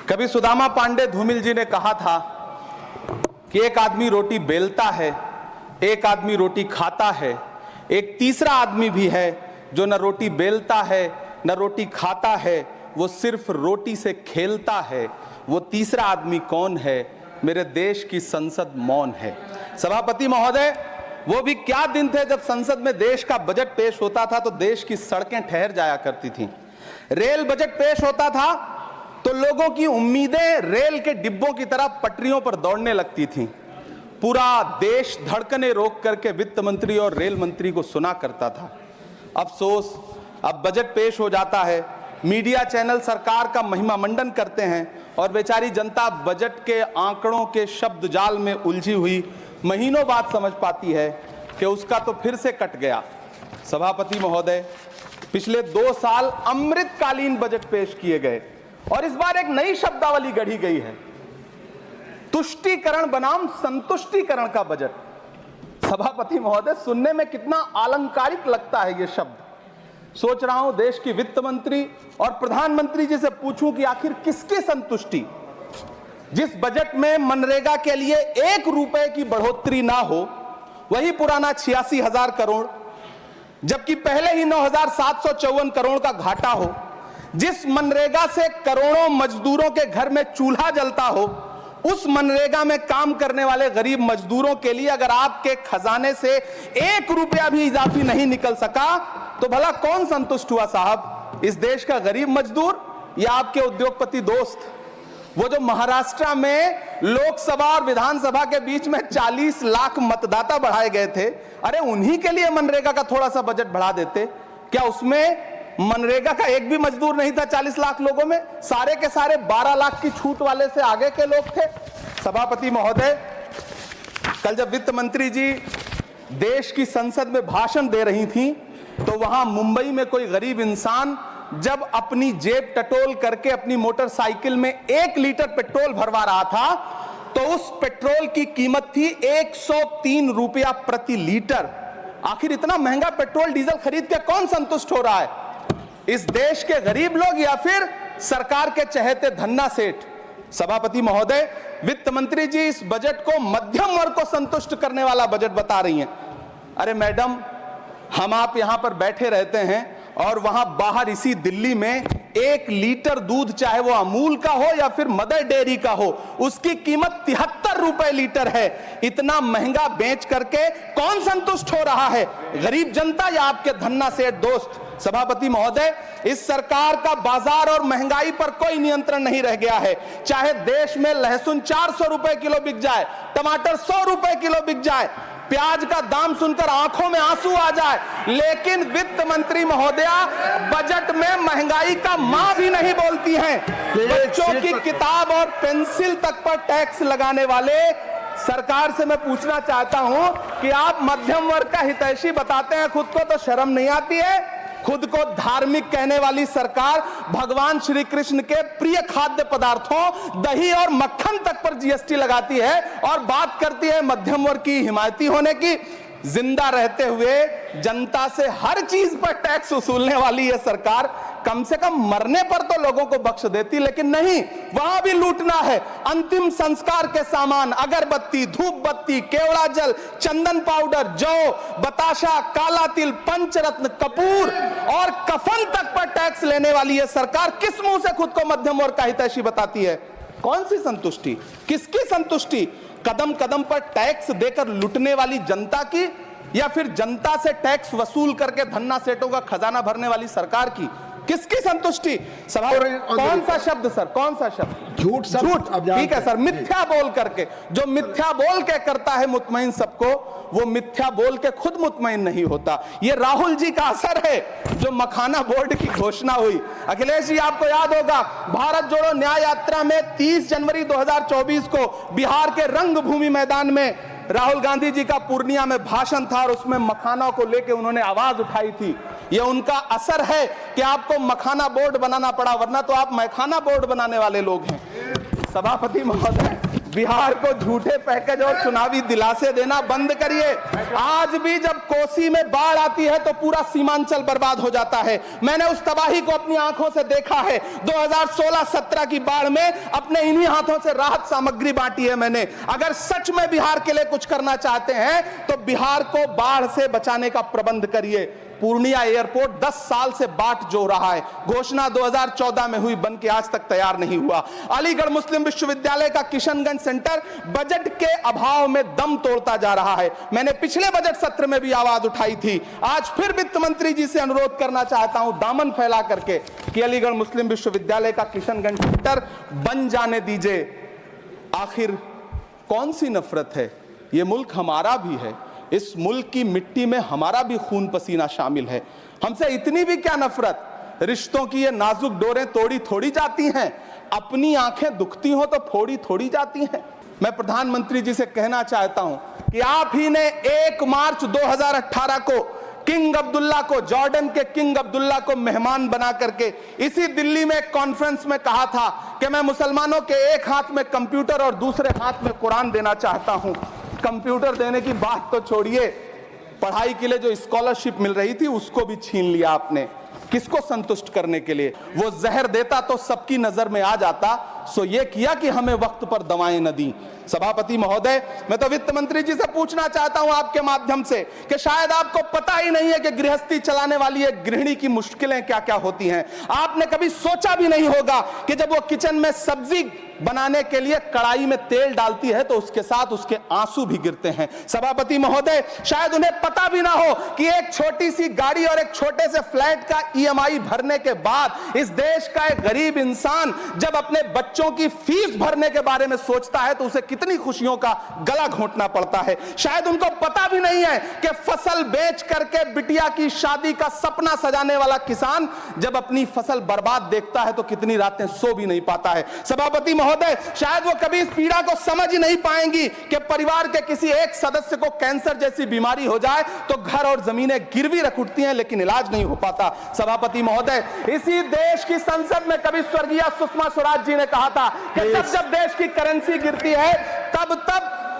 कभी सुदामा पांडे धूमिल जी ने कहा था कि एक आदमी रोटी बेलता है, एक आदमी रोटी खाता है, एक तीसरा आदमी भी है जो न रोटी बेलता है न रोटी खाता है, वो सिर्फ रोटी से खेलता है। वो तीसरा आदमी कौन है? मेरे देश की संसद मौन है। सभापति महोदय, वो भी क्या दिन थे जब संसद में देश का बजट पेश होता था तो देश की सड़कें ठहर जाया करती थीं। रेल बजट पेश होता था तो लोगों की उम्मीदें रेल के डिब्बों की तरह पटरियों पर दौड़ने लगती थीं। पूरा देश धड़कने रोक करके वित्त मंत्री और रेल मंत्री को सुना करता था। अफसोस, अब बजट पेश हो जाता है, मीडिया चैनल सरकार का महिमा मंडन करते हैं और बेचारी जनता बजट के आंकड़ों के शब्द जाल में उलझी हुई महीनों बाद समझ पाती है कि उसका तो फिर से कट गया। सभापति महोदय, पिछले 2 साल अमृतकालीन बजट पेश किए गए और इस बार एक नई शब्दावली गढ़ी गई है, तुष्टीकरण बनाम संतुष्टीकरण का बजट। सभापति महोदय, सुनने में कितना अलंकारिक लगता है ये शब्द। सोच रहा हूं देश की वित्त मंत्री और प्रधानमंत्री जी से पूछूं कि आखिर किसकी संतुष्टि? जिस बजट में मनरेगा के लिए 1 रुपए की बढ़ोतरी ना हो, वही पुराना 86,000 करोड़, जबकि पहले ही 9,754 करोड़ का घाटा हो, जिस मनरेगा से करोड़ों मजदूरों के घर में चूल्हा जलता हो, उस मनरेगा में काम करने वाले गरीब मजदूरों के लिए अगर आपके खजाने से 1 रुपया भी इजाफी नहीं निकल सका तो भला कौन संतुष्ट हुआ साहब? इस देश का गरीब मजदूर या आपके उद्योगपति दोस्त? वो जो महाराष्ट्र में लोकसभा और विधानसभा के बीच में 40 लाख मतदाता बढ़ाए गए थे, अरे उन्हीं के लिए मनरेगा का थोड़ा सा बजट बढ़ा देते। क्या उसमें मनरेगा का एक भी मजदूर नहीं था 40 लाख लोगों में? सारे के सारे 12 लाख की छूट वाले से आगे के लोग थे। सभापति महोदय, कल जब वित्त मंत्री जी देश की संसद में भाषण दे रही थी तो वहां मुंबई में कोई गरीब इंसान जब अपनी जेब टटोल करके अपनी मोटरसाइकिल में 1 लीटर पेट्रोल भरवा रहा था तो उस पेट्रोल की कीमत थी 103 रुपया प्रति लीटर। आखिर इतना महंगा पेट्रोल डीजल खरीद के कौन संतुष्ट हो रहा है? इस देश के गरीब लोग या फिर सरकार के चहेते धन्ना सेठ? सभापति महोदय, वित्त मंत्री जी इस बजट को मध्यम वर्ग को संतुष्ट करने वाला बजट बता रही हैं। अरे मैडम, हम आप यहां पर बैठे रहते हैं और वहां बाहर इसी दिल्ली में 1 लीटर दूध, चाहे वो अमूल का हो या फिर मदर डेयरी का हो, उसकी कीमत 73 रुपए लीटर है। इतना महंगा बेच करके कौन संतुष्ट हो रहा है? गरीब जनता या आपके धन्ना सेठ दोस्त? सभापति महोदय, इस सरकार का बाजार और महंगाई पर कोई नियंत्रण नहीं रह गया है। चाहे देश में लहसुन 400 रुपए किलो बिक जाए, टमाटर 100 रुपए किलो बिक जाए, प्याज का दाम सुनकर आंखों में आंसू आ जाए, लेकिन वित्त मंत्री महोदया बजट में महंगाई का मां भी नहीं बोलती हैं। बच्चों की किताब और पेंसिल तक पर टैक्स लगाने वाले सरकार से मैं पूछना चाहता हूं कि आप मध्यम वर्ग का हितैषी बताते हैं खुद को, तो शर्म नहीं आती है? खुद को धार्मिक कहने वाली सरकार भगवान श्री कृष्ण के प्रिय खाद्य पदार्थों दही और मक्खन तक पर जीएसटी लगाती है और बात करती है मध्यम वर्ग की हिमायती होने की। जिंदा रहते हुए जनता से हर चीज पर टैक्स वसूलने वाली यह सरकार कम से कम मरने पर तो लोगों को बख्श देती, लेकिन नहीं, वहां भी लूटना है। अंतिम संस्कार के सामान, अगरबत्ती, धूप बत्ती, केवड़ा जल, चंदन पाउडर, जौ, बताशा, काला तिल, पंचरत्न, कपूर और कफन तक पर टैक्स लेने वाली यह सरकार किस मुंह से खुद को मध्यम वर्ग का हितैषी बताती है? कौन सी संतुष्टि? किसकी संतुष्टि? कदम कदम पर टैक्स देकर लुटने वाली जनता की या फिर जनता से टैक्स वसूल करके धन्ना सेठों का खजाना भरने वाली सरकार की? किसकी संतुष्टि? सभा कौन सा शब्द सर? कौन सा शब्द? झूठ। ठीक है सर, मिथ्या बोल करके। जो मिथ्या बोल के करता है मुतमईन सबको, वो मिथ्या बोल के खुद मुतमईन नहीं होता। ये राहुल जी का असर है जो मखाना बोर्ड की घोषणा हुई। अखिलेश जी, आपको याद होगा भारत जोड़ो न्याय यात्रा में 30 जनवरी 2024 को बिहार के रंगभूमि मैदान में राहुल गांधी जी का पूर्णिया में भाषण था और उसमें मखाना को लेकर उन्होंने आवाज उठाई थी। यह उनका असर है कि आपको मखाना बोर्ड बनाना पड़ा, वरना तो आप मैखाना बोर्ड बनाने वाले लोग हैं। सभापति महोदय, बिहार को झूठे पैकेज और चुनावी दिलासे देना बंद करिए। आज भी जब कोसी में बाढ़ आती है तो पूरा सीमांचल बर्बाद हो जाता है। मैंने उस तबाही को अपनी आंखों से देखा है। 2016-17 की बाढ़ में अपने इन्हीं हाथों से राहत सामग्री बांटी है मैंने। अगर सच में बिहार के लिए कुछ करना चाहते हैं तो बिहार को बाढ़ से बचाने का प्रबंध करिए। पूर्णिया एयरपोर्ट 10 साल से बाट जो रहा है, घोषणा 2014 में हुई, बन के आज तक तैयार नहीं हुआ। अलीगढ़ मुस्लिम विश्वविद्यालय का किशनगंज सेंटर बजट के अभाव में दम तोड़ता जा रहा है। मैंने पिछले बजट सत्र में भी आवाज उठाई थी। आज फिर वित्त मंत्री जी से अनुरोध करना चाहता हूं दामन फैला करके कि अलीगढ़ मुस्लिम विश्वविद्यालय का किशनगंज सेंटर बन जाने दीजिए। आखिर कौन सी नफरत है? यह मुल्क हमारा भी है, इस मुल्क की मिट्टी में हमारा भी खून पसीना शामिल है। हमसे इतनी भी क्या नफरत? रिश्तों की ये नाजुक डोरें तोड़ी थोड़ी जाती हैं, अपनी आंखें दुखती हो तो फोड़ी थोड़ी जाती हैं। मैं प्रधानमंत्री जी से कहना चाहता हूं कि आप ही ने 1 मार्च 2018 को किंग अब्दुल्ला को, जॉर्डन के किंग अब्दुल्ला को मेहमान बना करके इसी दिल्ली में एक कॉन्फ्रेंस में कहा था कि मैं मुसलमानों के एक हाथ में कंप्यूटर और दूसरे हाथ में कुरान देना चाहता हूं। कंप्यूटर देने की बात तो छोड़िए, पढ़ाई के लिए जो स्कॉलरशिप मिल रही थी उसको भी छीन लिया आपने। किसको संतुष्ट करने के लिए? वो जहर देता तो सबकी नजर में आ जाता, सो ये किया कि हमें वक्त पर दवाएं न दी। सभापति महोदय, मैं तो वित्त मंत्री जी से पूछना चाहता हूं आपके माध्यम से कि शायद आपको पता ही नहीं है कि गृहस्थी चलाने वाली एक गृहिणी की मुश्किलें क्या क्या होती हैं। आपने कभी सोचा भी नहीं होगा कि जब वो किचन में सब्जी बनाने के लिए कढ़ाई में तेल डालती है तो उसके साथ उसके आंसू भी गिरते हैं। सभापति महोदय, शायद उन्हें पता भी ना हो कि एक छोटी सी गाड़ी और एक छोटे से फ्लैट का EMI भरने के बाद इस देश का एक गरीब इंसान जब अपने बच्चों की फीस भरने के बारे में सोचता है तो उसे कितनी खुशियों का गला घोंटना पड़ता है। शायद उनको पता भी नहीं है कि फसल बेच करके बिटिया की शादी का सपना सजाने वाला किसान जब अपनी फसल बर्बाद देखता है तो कितनी रातें सो भी नहीं पाता है। सभापति महोदय, शायद वो कभी इस पीड़ा को समझ ही नहीं पाएंगी कि परिवार के किसी एक सदस्य को कैंसर जैसी बीमारी हो जाए तो घर और जमीनें गिरवी रख उठती हैं लेकिन इलाज नहीं हो पाता। सभापति महोदय, इसी देश की संसद में कभी स्वर्गीय सुषमा स्वराज जी ने कहा था कि जब देश की करेंसी गिरती है तब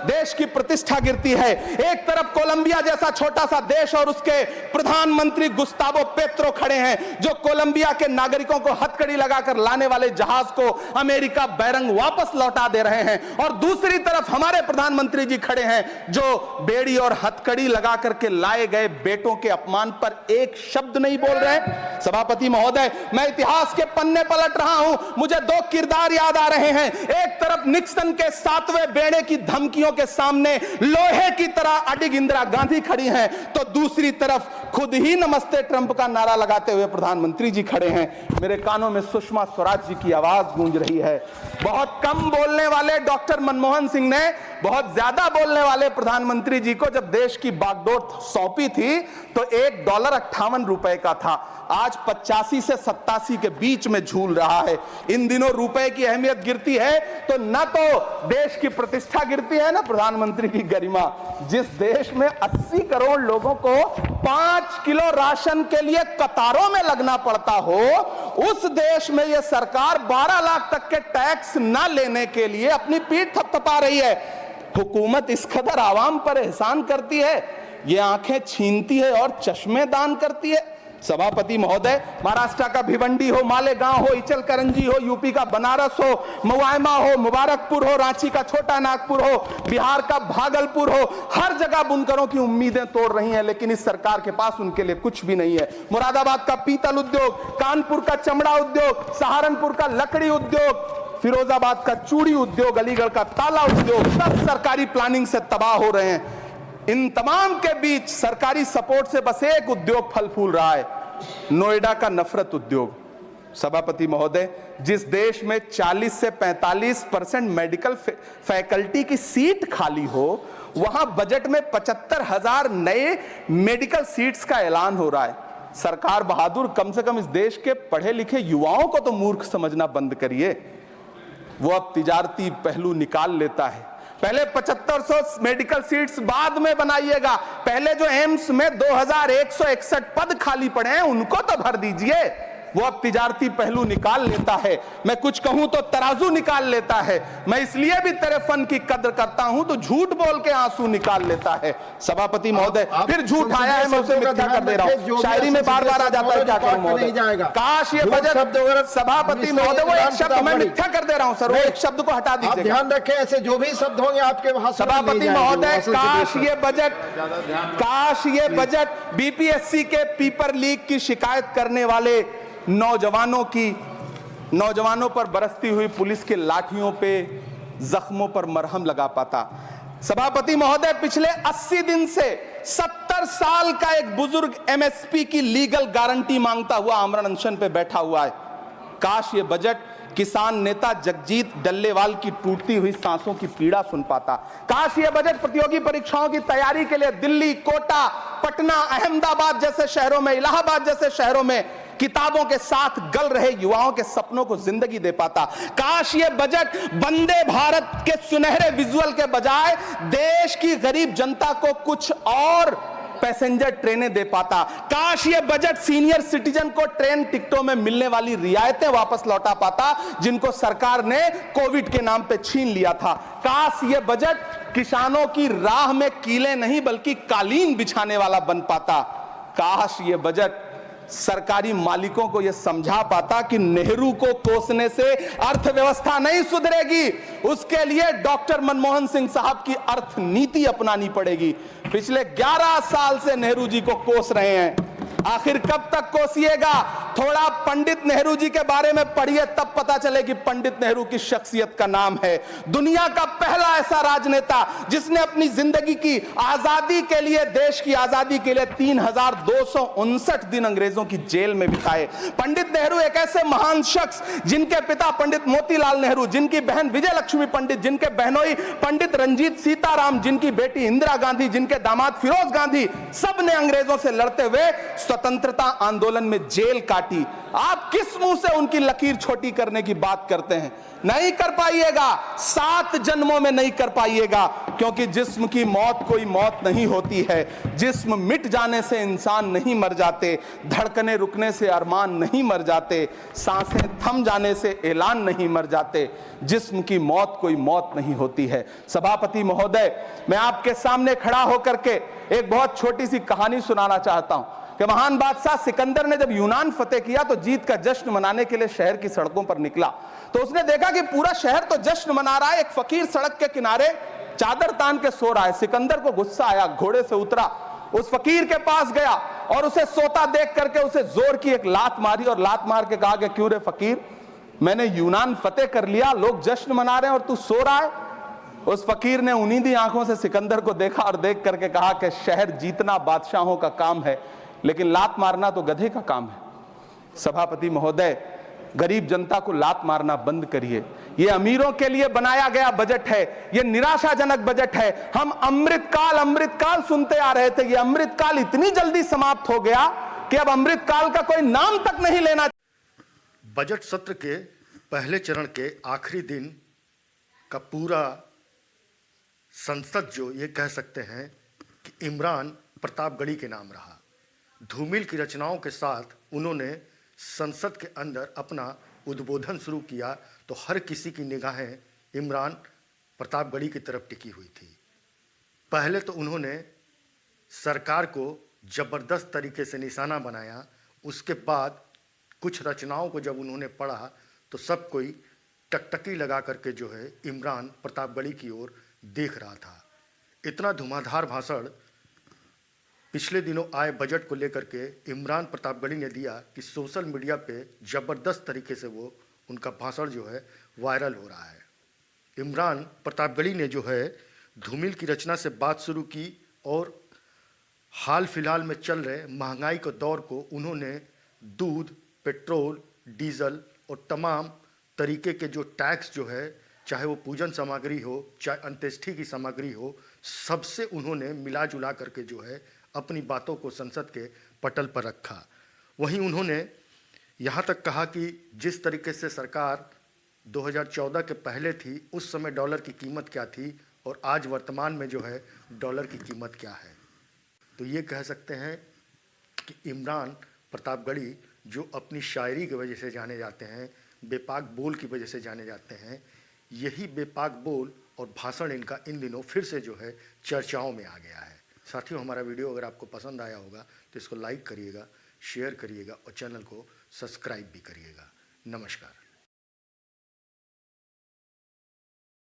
देश की प्रतिष्ठा गिरती है। एक तरफ कोलंबिया जैसा छोटा सा देश और उसके प्रधानमंत्री गुस्तावो पेत्रो खड़े हैं जो कोलंबिया के नागरिकों को हथकड़ी लगाकर लाने वाले जहाज को अमेरिका बैरंग वापस लौटा दे रहे हैं, और दूसरी तरफ हमारे प्रधानमंत्री जी खड़े हैं जो बेड़ी और हथकड़ी लगा करके लाए गए बेटों के अपमान पर एक शब्द नहीं बोल रहे। सभापति महोदय, मैं इतिहास के पन्ने पलट रहा हूं, मुझे 2 किरदार याद आ रहे हैं। एक तरफ निक्सन के 7वें बेड़े की धमकियों के सामने लोहे की तरह अडिग इंदिरा गांधी खड़ी हैं, तो दूसरी तरफ खुद ही नमस्ते ट्रंप का नारा लगाते हुए प्रधानमंत्री जी खड़े हैं। मेरे कानों में सुषमा स्वराज जी की आवाज गूंज रही है। बहुत कम बोलने वाले डॉक्टर मनमोहन सिंह ने बहुत ज्यादा बोलने वाले प्रधानमंत्री जी को जब देश की बागडोर सौंपी थी तो $1 58 रुपए का था, आज 85 से 87 के बीच में झूल रहा है। इन दिनों रुपए की अहमियत गिरती है तो न तो देश की प्रतिष्ठा गिरती है, ना प्रधानमंत्री की गरिमा। जिस देश में 80 करोड़ लोगों को 5 किलो राशन के लिए कतारों में लगना पड़ता हो, उस देश में यह सरकार 12 लाख तक के टैक्स न लेने के लिए अपनी पीठ थपथपा रही है। हुकूमत इस कदर आवाम पर एहसान करती है, ये आंखें छीनती है और चश्मे दान करती है। सभापति महोदय, महाराष्ट्र का भिवंडी हो, मालेगांव हो, इचल करंजी हो, यूपी का बनारस हो, मुआयमा हो, मुबारकपुर हो, रांची का छोटा नागपुर हो, बिहार का भागलपुर हो, हर जगह बुनकरों की उम्मीदें तोड़ रही हैं, लेकिन इस सरकार के पास उनके लिए कुछ भी नहीं है। मुरादाबाद का पीतल उद्योग, कानपुर का चमड़ा उद्योग, सहारनपुर का लकड़ी उद्योग, फिरोजाबाद का चूड़ी उद्योग, अलीगढ़ का ताला उद्योग, सब सरकारी प्लानिंग से तबाह हो रहे हैं। इन तमाम के बीच सरकारी सपोर्ट से बस एक उद्योग फल फूल रहा है, नोएडा का नफरत उद्योग। सभापति महोदय, जिस देश में 40 से 45% मेडिकल फैकल्टी की सीट खाली हो, वहां बजट में 75,000 नए मेडिकल सीट्स का ऐलान हो रहा है। सरकार बहादुर, कम से कम इस देश के पढ़े लिखे युवाओं को तो मूर्ख समझना बंद करिए। वो अब तिजारती पहलू निकाल लेता है। पहले 7500 मेडिकल सीट्स बाद में बनाइएगा, पहले जो एम्स में 2161 पद खाली पड़े हैं उनको तो भर दीजिए। वो अब तिजारती पहलू निकाल लेता है, मैं कुछ कहूं तो तराजू निकाल लेता है, मैं इसलिए भी तेरे फन की कद्र करता हूं तो झूठ बोल के आंसू निकाल लेता है। सभापति महोदय फिर झूठ आया है, मैं उसे मिथ्या कर दे रहा हूं, शायरी में बार बार आ जाता है, क्या करूं महोदय। काश ये बजट, सभापति महोदय वो एक शब्द मैं मिथ्या कर दे रहा हूं सर, वो एक शब्द को हटा दीजिए, ध्यान रखें ऐसे जो भी शब्द होंगे आपके भाषण। सभापति महोदय काश ये बजट बीपीएससी के पेपर लीक की शिकायत करने वाले नौजवानों पर बरसती हुई पुलिस के लाठियों पे, जख्मों पर मरहम लगा पाता। सभापति महोदय पिछले 80 दिन से 70 साल का एक बुजुर्ग एमएसपी की लीगल गारंटी मांगता हुआ आमरण अनशन पे बैठा हुआ है। काश ये बजट किसान नेता जगजीत डल्लेवाल की टूटती हुई सांसों की पीड़ा सुन पाता। काश ये बजट प्रतियोगी परीक्षाओं की तैयारी के लिए दिल्ली, कोटा, पटना, अहमदाबाद जैसे शहरों में, इलाहाबाद जैसे शहरों में किताबों के साथ गल रहे युवाओं के सपनों को जिंदगी दे पाता। काश ये बजट वंदे भारत के सुनहरे विजुअल के बजाय देश की गरीब जनता को कुछ और पैसेंजर ट्रेनें दे पाता। काश ये बजट सीनियर सिटीजन को ट्रेन टिकटों में मिलने वाली रियायतें वापस लौटा पाता जिनको सरकार ने कोविड के नाम पे छीन लिया था। काश ये बजट किसानों की राह में कीले नहीं बल्कि कालीन बिछाने वाला बन पाता। काश ये बजट सरकारी मालिकों को यह समझा पाता कि नेहरू को कोसने से अर्थव्यवस्था नहीं सुधरेगी, उसके लिए डॉक्टर मनमोहन सिंह साहब की अर्थ नीति अपनानी पड़ेगी। पिछले 11 साल से नेहरू जी को कोस रहे हैं, आखिर कब तक कोसिएगा? थोड़ा पंडित नेहरू जी के बारे में पढ़िए, तब पता चले कि पंडित नेहरू की शख्सियत का नाम है। दुनिया का पहला ऐसा राजनेता जिसने अपनी जिंदगी की आजादी के लिए, देश की आजादी के लिए 3259 दिन अंग्रेजों की जेल में बिताए। पंडित नेहरू एक ऐसे महान शख्स जिनके पिता पंडित मोतीलाल नेहरू, जिनकी बहन विजय लक्ष्मी पंडित, जिनके बहनोई पंडित रंजीत सीताराम, जिनकी बेटी इंदिरा गांधी, जिनके दामाद फिरोज गांधी, सब ने अंग्रेजों से लड़ते हुए स्वतंत्रता आंदोलन में जेल काटी। आप किस मुंह से उनकी लकीर छोटी करने की बात करते हैं? नहीं कर पाइएगा, 7 जन्मों में नहीं कर पाइएगा, क्योंकि जिस्म की मौत कोई मौत नहीं होती है। जिस्म मिट जाने से इंसान नहीं मर जाते, धड़कने रुकने से अरमान नहीं मर जाते, सांसें थम जाने से ऐलान नहीं मर जाते। जिस्म की मौत कोई मौत नहीं होती है। सभापति महोदय, मैं आपके सामने खड़ा होकर के एक बहुत छोटी सी कहानी सुनाना चाहता हूं कि महान बादशाह सिकंदर ने जब यूनान फतेह किया तो जीत का जश्न मनाने के लिए शहर की सड़कों पर निकला। तो उसने देखा कि पूरा शहर तो जश्न मना रहा है, एक फकीर सड़क के किनारे चादर तान के सो रहा है। सिकंदर को गुस्सा आया, घोड़े से उतरा, उस फकीर के पास गया और उसे सोता देख करके उसे जोर की एक लात मारी और लात मार के कहा कि क्यों रे फकीर, मैंने यूनान फतेह कर लिया, लोग जश्न मना रहे हैं और तू सो रहा है। उस फकीर ने उन्नीदी आंखों से सिकंदर को देखा और देख करके कहा कि शहर जीतना बादशाहों का काम है, लेकिन लात मारना तो गधे का काम है। सभापति महोदय, गरीब जनता को लात मारना बंद करिए। यह अमीरों के लिए बनाया गया बजट है, यह निराशाजनक बजट है। हम अमृतकाल सुनते आ रहे थे, यह अमृतकाल इतनी जल्दी समाप्त हो गया कि अब अमृतकाल का कोई नाम तक नहीं लेना। बजट सत्र के पहले चरण के आखिरी दिन का पूरा संसद जो ये कह सकते हैं कि इमरान प्रतापगढ़ी के नाम रहा। धूमिल की रचनाओं के साथ उन्होंने संसद के अंदर अपना उद्बोधन शुरू किया तो हर किसी की निगाहें इमरान प्रतापगढ़ी की तरफ टिकी हुई थी। पहले तो उन्होंने सरकार को ज़बरदस्त तरीके से निशाना बनाया, उसके बाद कुछ रचनाओं को जब उन्होंने पढ़ा तो सब कोई टकटकी लगा करके जो है इमरान प्रतापगढ़ी की ओर देख रहा था। इतना धुआंधार भाषण पिछले दिनों आए बजट को लेकर के इमरान प्रतापगढ़ी ने दिया कि सोशल मीडिया पे ज़बरदस्त तरीके से वो उनका भाषण जो है वायरल हो रहा है। इमरान प्रतापगढ़ी ने जो है धूमिल की रचना से बात शुरू की और हाल फिलहाल में चल रहे महंगाई के दौर को उन्होंने दूध, पेट्रोल, डीजल और तमाम तरीके के जो टैक्स जो है, चाहे वो पूजन सामग्री हो, चाहे अंत्येष्टि की सामग्री हो, सबसे उन्होंने मिला जुला करके जो है अपनी बातों को संसद के पटल पर रखा। वहीं उन्होंने यहाँ तक कहा कि जिस तरीके से सरकार 2014 के पहले थी, उस समय डॉलर की कीमत क्या थी और आज वर्तमान में जो है डॉलर की कीमत क्या है। तो ये कह सकते हैं कि इमरान प्रतापगढ़ी जो अपनी शायरी की वजह से जाने जाते हैं, बेपाक बोल की वजह से जाने जाते हैं, यही बेपाक बोल और भाषण इनका इन दिनों फिर से जो है चर्चाओं में आ गया है। साथियों, हमारा वीडियो अगर आपको पसंद आया होगा तो इसको लाइक करिएगा, शेयर करिएगा और चैनल को सब्सक्राइब भी करिएगा। नमस्कार।